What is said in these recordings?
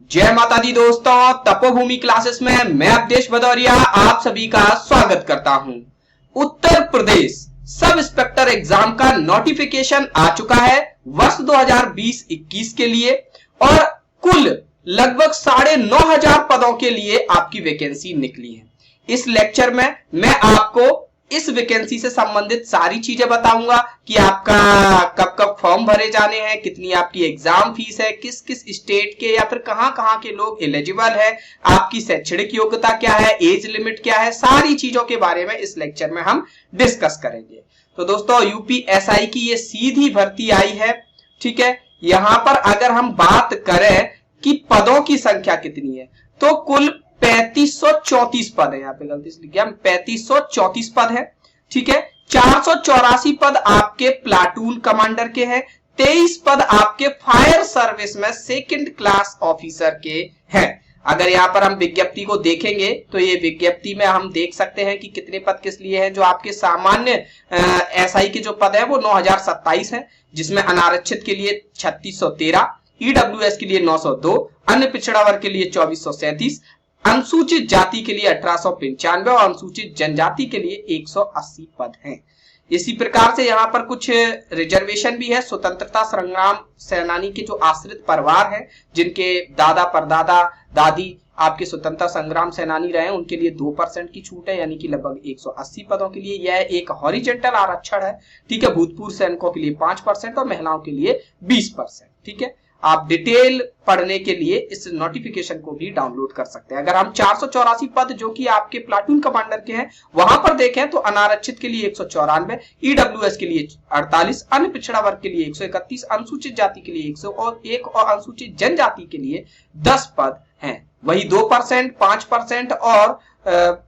जय माता दी दोस्तों, तपोभूमि क्लासेस में मैं अवधेश भदौरिया आप सभी का स्वागत करता हूं। Uttar Pradesh sub inspector exam का नोटिफिकेशन आ चुका है वर्ष 2020-21 के लिए और कुल लगभग 9,500 पदों के लिए आपकी वैकेंसी निकली है। इस लेक्चर में मैं आपको इस वैकेंसी से संबंधित सारी चीजें बताऊंगा कि आपका कब कब फॉर्म भरे जाने हैं, कितनी आपकी एग्जाम फीस है, किस किस स्टेट के या फिर कहां के लोग एलिजिबल है, आपकी शैक्षणिक योग्यता क्या है, एज लिमिट क्या है, सारी चीजों के बारे में इस लेक्चर में हम डिस्कस करेंगे। तो दोस्तों यूपीएसआई की ये सीधी भर्ती आई है, ठीक है। यहां पर अगर हम बात करें कि पदों की संख्या कितनी है तो कुल 3534 पद है। यहाँ पे गलती से लिख गया, 3534 पद है, ठीक है। 484 पद आपके प्लाटून कमांडर के हैं, 23 पद आपके फायर सर्विस में सेकंड क्लास ऑफिसर के हैं। अगर यहाँ पर हम विज्ञप्ति को देखेंगे तो ये विज्ञप्ति में हम देख सकते हैं कि कितने पद किस लिए हैं। जो आपके सामान्य एसआई के जो पद है वो 9027 है, जिसमें अनारक्षित के लिए 3613, ईडब्ल्यूएस के लिए 902, अन्य पिछड़ा वर्ग के लिए 2437, अनुसूचित जाति के लिए 1895 और अनुसूचित जनजाति के लिए 180 पद हैं। इसी प्रकार से यहाँ पर कुछ रिजर्वेशन भी है। स्वतंत्रता संग्राम सेनानी के जो आश्रित परिवार हैं, जिनके दादा परदादा दादी आपके स्वतंत्रता संग्राम सेनानी रहे, उनके लिए 2% की छूट है, यानी कि लगभग 180 पदों के लिए। यह एक हॉरिजेंटल आरक्षण है, ठीक है। भूतपूर्व सैनिकों के लिए 5% और महिलाओं के लिए 20%, ठीक है। आप डिटेल पढ़ने के लिए इस नोटिफिकेशन को भी डाउनलोड कर सकते हैं। अगर हम 484 पद जो कि आपके प्लाटून कमांडर के हैं वहां पर देखें तो अनारक्षित के लिए 194, ईडब्ल्यूएस के लिए 48, अन्य पिछड़ा वर्ग के लिए 131, अनुसूचित जाति के लिए 101 और अनुसूचित जनजाति के लिए 10 पद हैं। वही 2%, 5% और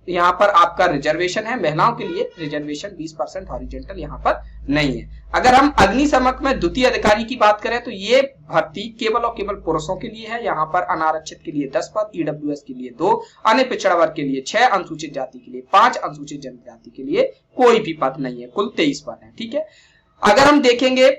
यहाँ पर आपका रिजर्वेशन है। महिलाओं के लिए रिजर्वेशन 20%, हॉरिजेंटल यहाँ पर नहीं है। अगर हम अग्निशमक में द्वितीय अधिकारी की बात करें तो ये भर्ती केवल और केवल पुरुषों के लिए है। यहाँ पर अनारक्षित के लिए 10 पद, ईडब्ल्यूएस के लिए 2, अन्य पिछड़ा वर्ग के लिए 6, अनुसूचित जाति के लिए 5, अनुसूचित जनजाति के लिए कोई भी पद नहीं है। कुल 23 पद है, ठीक है। अगर हम देखेंगे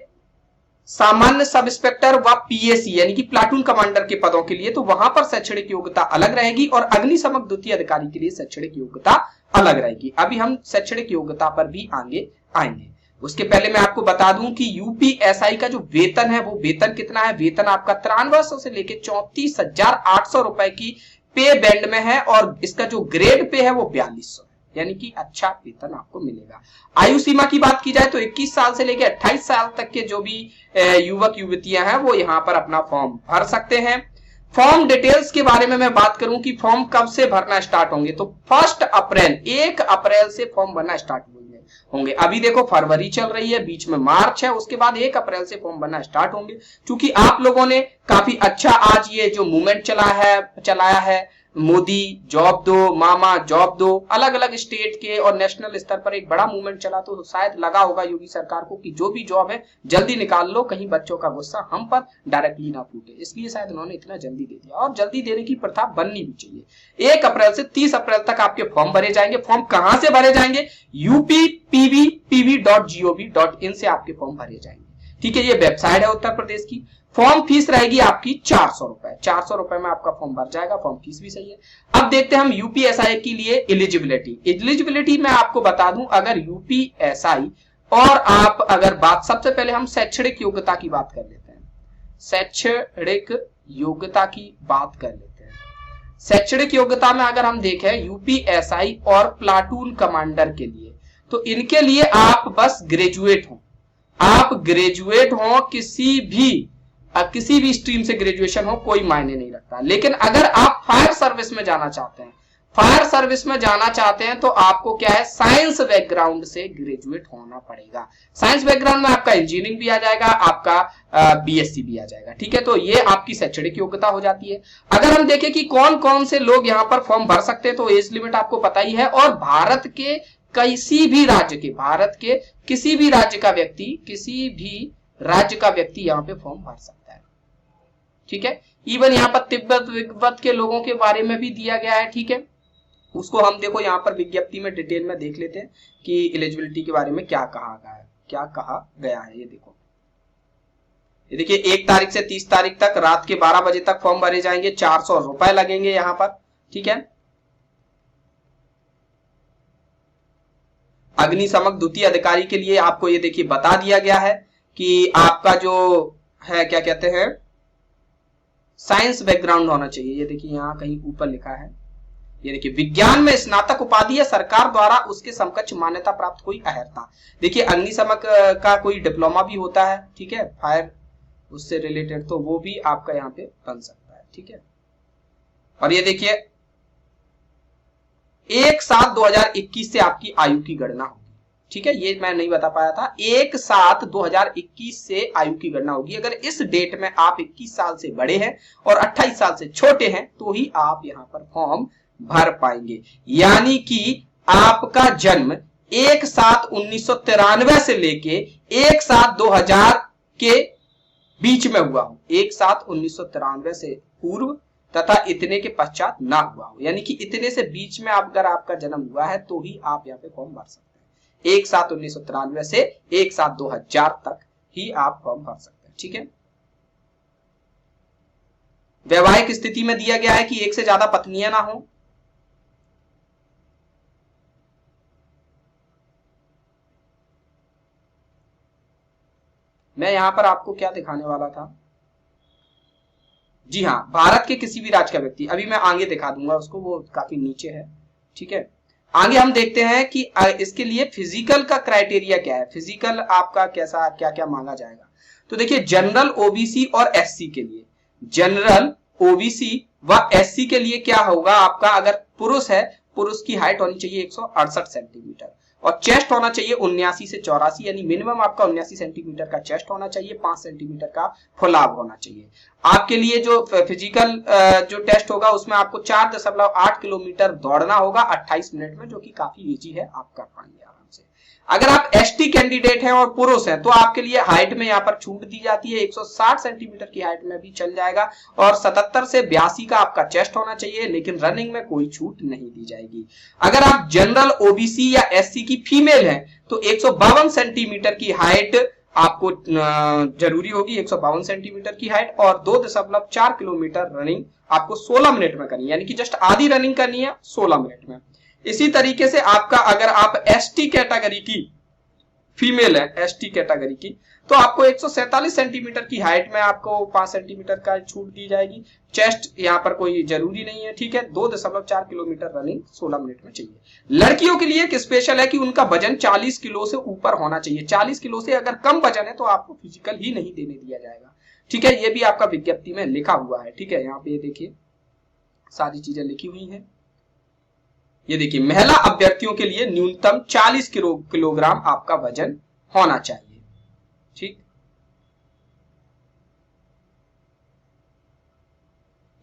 सामान्य सब इंस्पेक्टर व पीएसी यानी कि प्लाटून कमांडर के पदों के लिए तो वहां पर शैक्षणिक योग्यता अलग रहेगी और अग्निशमक द्वितीय अधिकारी के लिए शैक्षणिक योग्यता अलग रहेगी। अभी हम शैक्षणिक योग्यता पर भी आगे आएंगे। उसके पहले मैं आपको बता दूं कि यूपीएसआई का जो वेतन है वो वेतन कितना है। वेतन आपका 9300 से लेकर 34,800 रुपए की पे बैंड में है और इसका जो ग्रेड पे है वो 4200, यानी कि अच्छा वेतन आपको मिलेगा। आयु सीमा की बात की जाए तो 21 साल से लेकर 28 साल तक के जो भी युवक युवतियां हैं वो यहाँ पर अपना फॉर्म भर सकते हैं। फॉर्म डिटेल्स के बारे में मैं बात करूं कि फॉर्म कब से भरना स्टार्ट होंगे तो 1 अप्रैल से फॉर्म भरना स्टार्ट होंगे। अभी देखो फरवरी चल रही है, बीच में मार्च है, उसके बाद 1 अप्रैल से फॉर्म भरना स्टार्ट होंगे। क्योंकि आप लोगों ने काफी अच्छा आज ये जो मूवमेंट चलाया है मोदी जॉब दो, मामा जॉब दो, अलग अलग स्टेट के और नेशनल स्तर पर एक बड़ा मूवमेंट चला, तो शायद लगा होगा योगी सरकार को कि जो भी जॉब है जल्दी निकाल लो, कहीं बच्चों का गुस्सा हम पर डायरेक्टली ना फूटे, इसलिए शायद उन्होंने इतना जल्दी दे दिया। और जल्दी देने की प्रथा बननी भी चाहिए। 1 अप्रैल से 30 अप्रैल तक आपके फॉर्म भरे जाएंगे। फॉर्म कहां से भरे जाएंगे? UPPV.gov.in से आपके फॉर्म भरे जाएंगे, ठीक है। ये वेबसाइट है उत्तर प्रदेश की। फॉर्म फीस रहेगी आपकी 400 रुपए। 400 रुपए में आपका फॉर्म भर जाएगा, फॉर्म फीस भी सही है। अब देखते हैं हम यूपीएसआई के लिए एलिजिबिलिटी मैं आपको बता दूं, अगर यूपीएसआई और आप अगर बात सबसे पहले हम शैक्षणिक योग्यता की बात कर लेते हैं। शैक्षणिक योग्यता की बात कर लेते हैं। शैक्षणिक योग्यता में अगर हम देखें यूपीएसआई और प्लाटून कमांडर के लिए तो इनके लिए आप बस ग्रेजुएट हो, आप ग्रेजुएट हो, किसी भी स्ट्रीम से ग्रेजुएशन हो कोई मायने नहीं रखता। लेकिन अगर आप फायर सर्विस में जाना चाहते हैं तो आपको क्या है, साइंस बैकग्राउंड से ग्रेजुएट होना पड़ेगा। साइंस बैकग्राउंड में आपका इंजीनियरिंग भी आ जाएगा, आपका बीएससी भी आ जाएगा, ठीक है। तो ये आपकी शैक्षणिक योग्यता हो जाती है। अगर हम देखें कि कौन कौन से लोग यहाँ पर फॉर्म भर सकते हैं तो एज लिमिट आपको पता ही है और भारत के किसी भी राज्य का व्यक्ति यहाँ पे फॉर्म भर सकता है, ठीक है। इवन यहाँ पर तिब्बत के लोगों के बारे में भी दिया गया है, ठीक है। उसको हम देखो यहाँ पर विज्ञप्ति में डिटेल में देख लेते हैं कि एलिजिबिलिटी के बारे में क्या कहा गया है। ये देखो ये देखिए 1 तारीख से 30 तारीख तक रात के 12 बजे तक फॉर्म भरे जाएंगे, 400 रुपए लगेंगे यहां पर, ठीक है। अग्निशमक द्वितीय अधिकारी के लिए आपको ये देखिए बता दिया गया है कि आपका जो है क्या कहते हैं साइंस बैकग्राउंड होना चाहिए। ये देखिए यहां कहीं ऊपर लिखा है, ये देखिए विज्ञान में स्नातक उपाधि है सरकार द्वारा उसके समकक्ष मान्यता प्राप्त कोई अहर्ता। देखिए अग्निशमक का कोई डिप्लोमा भी होता है, ठीक है, फायर उससे रिलेटेड, तो वो भी आपका यहाँ पे बन सकता है, ठीक है। और ये देखिए 1/7/2021 से आपकी आयु की गणना होगी, ठीक है, ये मैं नहीं बता पाया था। 1/7/2021 से आयु की गणना होगी। अगर इस डेट में आप 21 साल से बड़े हैं और 28 साल से छोटे हैं तो ही आप यहां पर फॉर्म भर पाएंगे। यानी कि आपका जन्म 1/7/1993 से लेके 1/7/2000 के बीच में हुआ हो, 1/7/1993 से पूर्व तथा इतने के पश्चात ना हुआ हो, यानी कि इतने से बीच में अगर आपका जन्म हुआ है तो ही आप यहाँ पे फॉर्म भर सकते हैं। 1/7/1993 से 1/7/2000 तक ही आप फॉर्म भर सकते हैं, ठीक है। वैवाहिक स्थिति में दिया गया है कि एक से ज्यादा पत्नियां ना हो। मैं यहां पर आपको क्या दिखाने वाला था, जी हाँ, भारत के किसी भी राज्य का व्यक्ति, अभी मैं आगे दिखा दूंगा उसको, वो काफी नीचे है, ठीक है। आगे हम देखते हैं कि इसके लिए फिजिकल का क्राइटेरिया क्या है, फिजिकल आपका कैसा क्या क्या मांगा जाएगा। तो देखिए जनरल ओबीसी और एससी के लिए, जनरल ओबीसी व एससी के लिए क्या होगा आपका, अगर पुरुष है, पुरुष की हाइट होनी चाहिए 168 सेंटीमीटर और चेस्ट होना चाहिए 79 से 84, यानी मिनिमम आपका 79 सेंटीमीटर का चेस्ट होना चाहिए, 5 सेंटीमीटर का फुलाव होना चाहिए। आपके लिए जो फिजिकल जो टेस्ट होगा उसमें आपको 4.8 किलोमीटर दौड़ना होगा 28 मिनट में, जो कि काफी इजी है, आप कर पाएंगे आराम से। अगर आप एसटी कैंडिडेट हैं और पुरुष हैं तो आपके लिए हाइट में यहाँ पर छूट दी जाती है, 160 सेंटीमीटर की हाइट में भी चल जाएगा और 77 से 82 का आपका चेस्ट होना चाहिए, लेकिन रनिंग में कोई छूट नहीं दी जाएगी। अगर आप जनरल ओबीसी या एससी की फीमेल हैं तो 152 सेंटीमीटर की हाइट आपको जरूरी होगी, 152 सेंटीमीटर की हाइट, और 2.4 किलोमीटर रनिंग आपको 16 मिनट में करनी है, यानी कि जस्ट आधी रनिंग करनी है 16 मिनट में। इसी तरीके से आपका अगर आप एसटी कैटेगरी की फीमेल है, एसटी कैटेगरी की, तो आपको 147 सेंटीमीटर की हाइट में आपको 5 सेंटीमीटर का छूट दी जाएगी। चेस्ट यहाँ पर कोई जरूरी नहीं है, ठीक है। 2.4 किलोमीटर रनिंग 16 मिनट में चाहिए। लड़कियों के लिए एक स्पेशल है कि उनका वजन 40 किलो से ऊपर होना चाहिए, 40 किलो से अगर कम वजन है तो आपको फिजिकल ही नहीं देने दिया जाएगा, ठीक है। ये भी आपका विज्ञप्ति में लिखा हुआ है, ठीक है। यहाँ पे देखिए सारी चीजें लिखी हुई है। ये देखिए महिला अभ्यर्थियों के लिए न्यूनतम 40 किलोग्राम आपका वजन होना चाहिए, ठीक।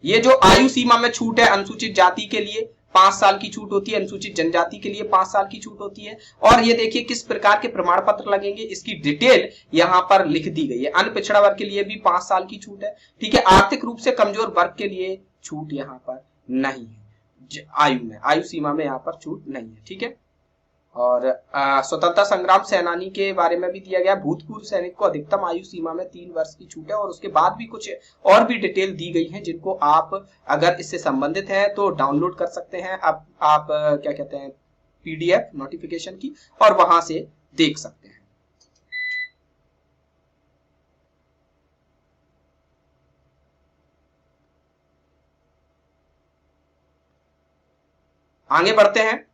ये जो आयु सीमा में छूट है, अनुसूचित जाति के लिए 5 साल की छूट होती है, अनुसूचित जनजाति के लिए 5 साल की छूट होती है। और ये देखिए किस प्रकार के प्रमाण पत्र लगेंगे, इसकी डिटेल यहां पर लिख दी गई है। अन्य पिछड़ा वर्ग के लिए भी 5 साल की छूट है, ठीक है। आर्थिक रूप से कमजोर वर्ग के लिए छूट यहां पर नहीं है, आयु में, आयु सीमा में यहाँ पर छूट नहीं है, ठीक है। और स्वतंत्रता संग्राम सेनानी के बारे में भी दिया गया, भूतपूर्व सैनिक को अधिकतम आयु सीमा में 3 वर्ष की छूट है। और उसके बाद भी कुछ और भी डिटेल दी गई है, जिनको आप अगर इससे संबंधित हैं तो डाउनलोड कर सकते हैं। अब आप क्या कहते हैं पीडीएफ नोटिफिकेशन की, और वहां से देख सकते हैं। आगे बढ़ते हैं,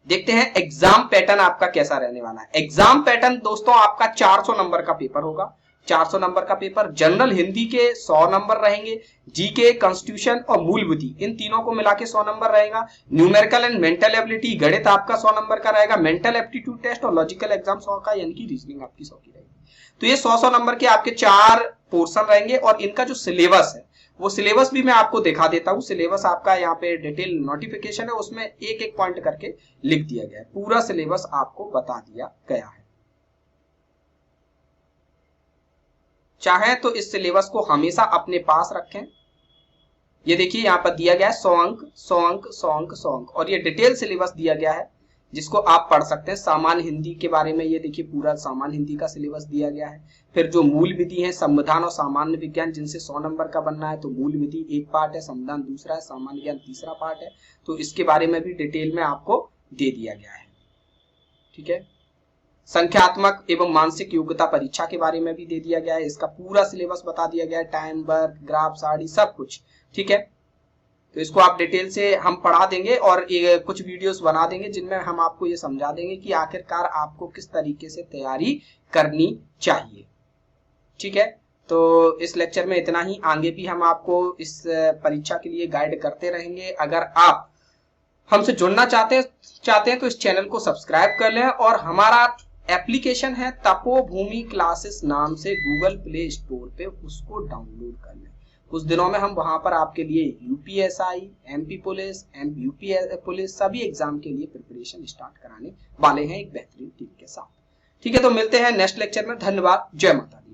देखते हैं एग्जाम पैटर्न आपका कैसा रहने वाला है। एग्जाम पैटर्न दोस्तों आपका 400 नंबर का पेपर होगा, 400 नंबर का पेपर। जनरल हिंदी के 100 नंबर रहेंगे, जीके, कॉन्स्टिट्यूशन और मूल बुद्धि, इन तीनों को मिला के 100 नंबर रहेगा। न्यूमेरिकल एंड मेंटल एबिलिटी, गणित आपका 100 नंबर का रहेगा। मेंटल एप्टीट्यूड टेस्ट और लॉजिकल एग्जाम 100 का, यानी कि रीजनिंग आपकी 100 की रहेगी। तो ये 100 नंबर के आपके 4 पोर्शन रहेंगे। और इनका जो सिलेबस है वो सिलेबस भी मैं आपको दिखा देता हूं। सिलेबस आपका यहाँ पे डिटेल नोटिफिकेशन है, उसमें एक एक पॉइंट करके लिख दिया गया है, पूरा सिलेबस आपको बता दिया गया है। चाहे तो इस सिलेबस को हमेशा अपने पास रखें। ये देखिए यहाँ पर दिया गया है 100 अंक 100 अंक 100 अंक 100 अंक, और ये डिटेल सिलेबस दिया गया है। जिसको आप पढ़ सकते हैं। सामान्य हिंदी के बारे में ये देखिए पूरा सामान्य हिंदी का सिलेबस दिया गया है। फिर जो मूल विधि है, संविधान और सामान्य विज्ञान, जिनसे 100 नंबर का बनना है, तो मूल विधि एक पार्ट है, संविधान दूसरा है, सामान्य ज्ञान तीसरा पार्ट है। तो इसके बारे में भी डिटेल में आपको दे दिया गया है। ठीक है, संख्यात्मक एवं मानसिक योग्यता परीक्षा के बारे में भी दे दिया गया है, इसका पूरा सिलेबस बता दिया गया है, टाइम, वर्क, ग्राफ, सारणी, सब कुछ। ठीक है, तो इसको आप डिटेल से हम पढ़ा देंगे और कुछ वीडियोस बना देंगे जिनमें हम आपको ये समझा देंगे कि आखिरकार आपको किस तरीके से तैयारी करनी चाहिए। ठीक है, तो इस लेक्चर में इतना ही। आगे भी हम आपको इस परीक्षा के लिए गाइड करते रहेंगे। अगर आप हमसे जुड़ना चाहते हैं तो इस चैनल को सब्सक्राइब कर लें और हमारा एप्लीकेशन है तपोभूमि क्लासेस नाम से गूगल प्ले स्टोर पे, उसको डाउनलोड कर लें। कुछ दिनों में हम वहां पर आपके लिए UPSI, MP police, UP police सभी एग्जाम के लिए प्रिपरेशन स्टार्ट कराने वाले हैं एक बेहतरीन टीम के साथ। ठीक है, तो मिलते हैं नेक्स्ट लेक्चर में। धन्यवाद। जय माता दी।